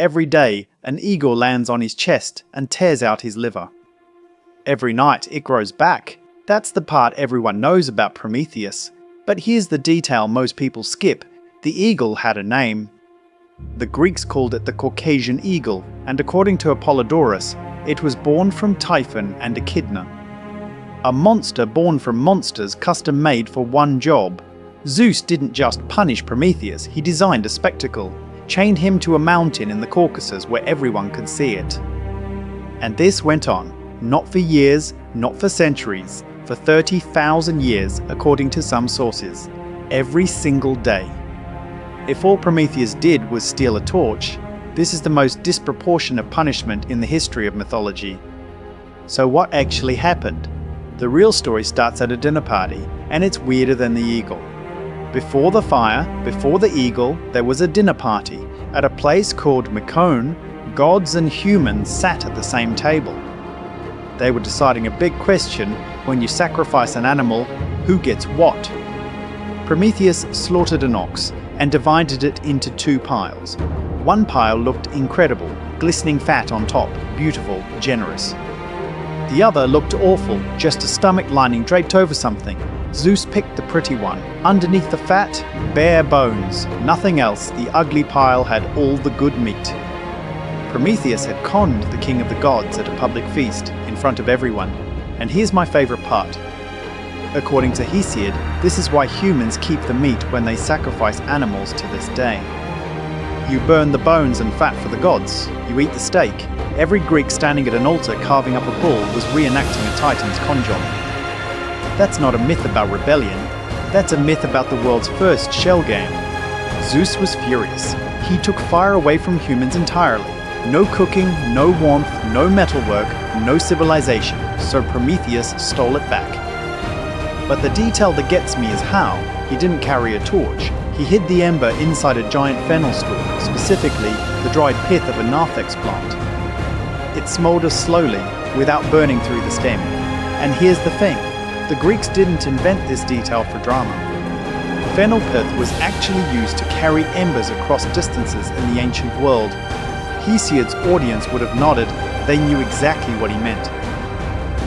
Every day, an eagle lands on his chest and tears out his liver. Every night, it grows back. That's the part everyone knows about Prometheus. But here's the detail most people skip. The eagle had a name. The Greeks called it the Caucasian eagle, and according to Apollodorus, it was born from Typhon and Echidna. A monster born from monsters custom made for one job. Zeus didn't just punish Prometheus, he designed a spectacle, chained him to a mountain in the Caucasus where everyone could see it. And this went on, not for years, not for centuries, for 30,000 years according to some sources, every single day. If all Prometheus did was steal a torch, this is the most disproportionate punishment in the history of mythology. So what actually happened? The real story starts at a dinner party, and it's weirder than the eagle. Before the fire, before the eagle, there was a dinner party. At a place called Mycone, gods and humans sat at the same table. They were deciding a big question: when you sacrifice an animal, who gets what? Prometheus slaughtered an ox and divided it into two piles. One pile looked incredible, glistening fat on top, beautiful, generous. The other looked awful, just a stomach lining draped over something. Zeus picked the pretty one. Underneath the fat, bare bones. Nothing else. The ugly pile had all the good meat. Prometheus had conned the king of the gods at a public feast in front of everyone. And here's my favorite part. According to Hesiod, this is why humans keep the meat when they sacrifice animals to this day. You burn the bones and fat for the gods. You eat the steak. Every Greek standing at an altar carving up a bull was reenacting a Titan's con job. That's not a myth about rebellion. That's a myth about the world's first shell game. Zeus was furious. He took fire away from humans entirely. No cooking, no warmth, no metalwork, no civilization. So Prometheus stole it back. But the detail that gets me is how. He didn't carry a torch. He hid the ember inside a giant fennel stalk, specifically the dried pith of a narthex plant. It smoulders slowly, without burning through the stem. And here's the thing, the Greeks didn't invent this detail for drama. Fennel pith was actually used to carry embers across distances in the ancient world. Hesiod's audience would have nodded, they knew exactly what he meant.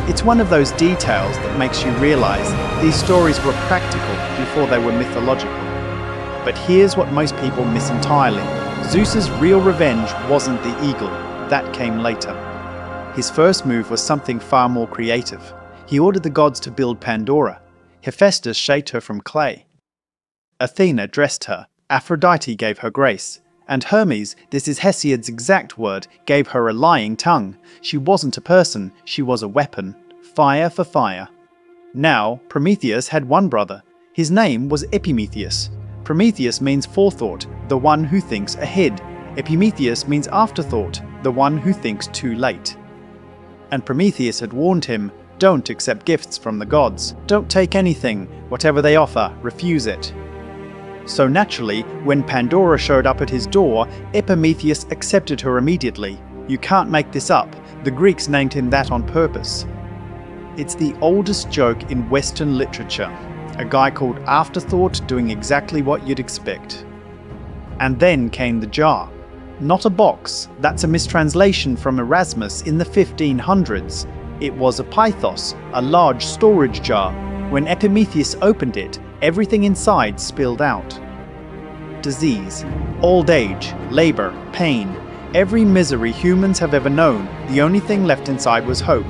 It's one of those details that makes you realize these stories were practical before they were mythological. But here's what most people miss entirely. Zeus's real revenge wasn't the eagle. That came later. His first move was something far more creative. He ordered the gods to build Pandora. Hephaestus shaped her from clay. Athena dressed her. Aphrodite gave her grace. And Hermes, this is Hesiod's exact word, gave her a lying tongue. She wasn't a person, she was a weapon. Fire for fire. Now, Prometheus had one brother. His name was Epimetheus. Prometheus means forethought, the one who thinks ahead. Epimetheus means afterthought, the one who thinks too late. And Prometheus had warned him, don't accept gifts from the gods. Don't take anything, whatever they offer, refuse it. So naturally, when Pandora showed up at his door, Epimetheus accepted her immediately. You can't make this up. The Greeks named him that on purpose. It's the oldest joke in Western literature. A guy called Afterthought doing exactly what you'd expect. And then came the jar. Not a box, that's a mistranslation from Erasmus in the 1500s. It was a pythos, a large storage jar. When Epimetheus opened it, everything inside spilled out. Disease, old age, labor, pain, every misery humans have ever known, the only thing left inside was hope.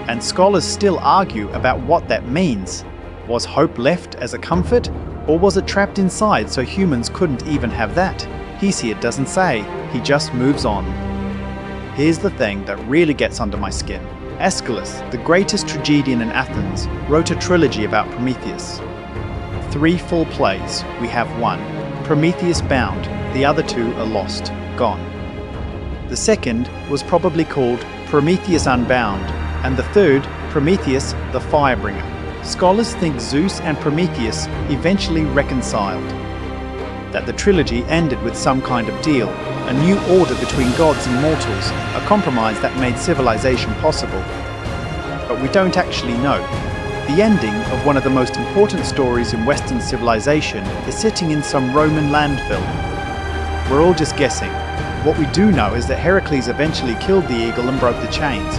And scholars still argue about what that means. Was hope left as a comfort, or was it trapped inside so humans couldn't even have that? Hesiod doesn't say, he just moves on. Here's the thing that really gets under my skin. Aeschylus, the greatest tragedian in Athens, wrote a trilogy about Prometheus. 3 full plays, we have 1, Prometheus Bound, the other 2 are lost, gone. The second was probably called Prometheus Unbound, and the third, Prometheus the Firebringer. Scholars think Zeus and Prometheus eventually reconciled. That the trilogy ended with some kind of deal, a new order between gods and mortals, a compromise that made civilization possible. But we don't actually know. The ending of one of the most important stories in Western civilization is sitting in some Roman landfill. We're all just guessing. What we do know is that Heracles eventually killed the eagle and broke the chains.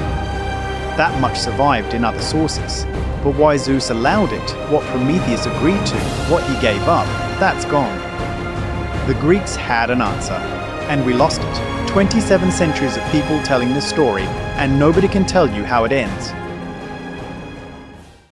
That much survived in other sources. But why Zeus allowed it, what Prometheus agreed to, what he gave up, that's gone. The Greeks had an answer, and we lost it. 27 centuries of people telling the story, and nobody can tell you how it ends.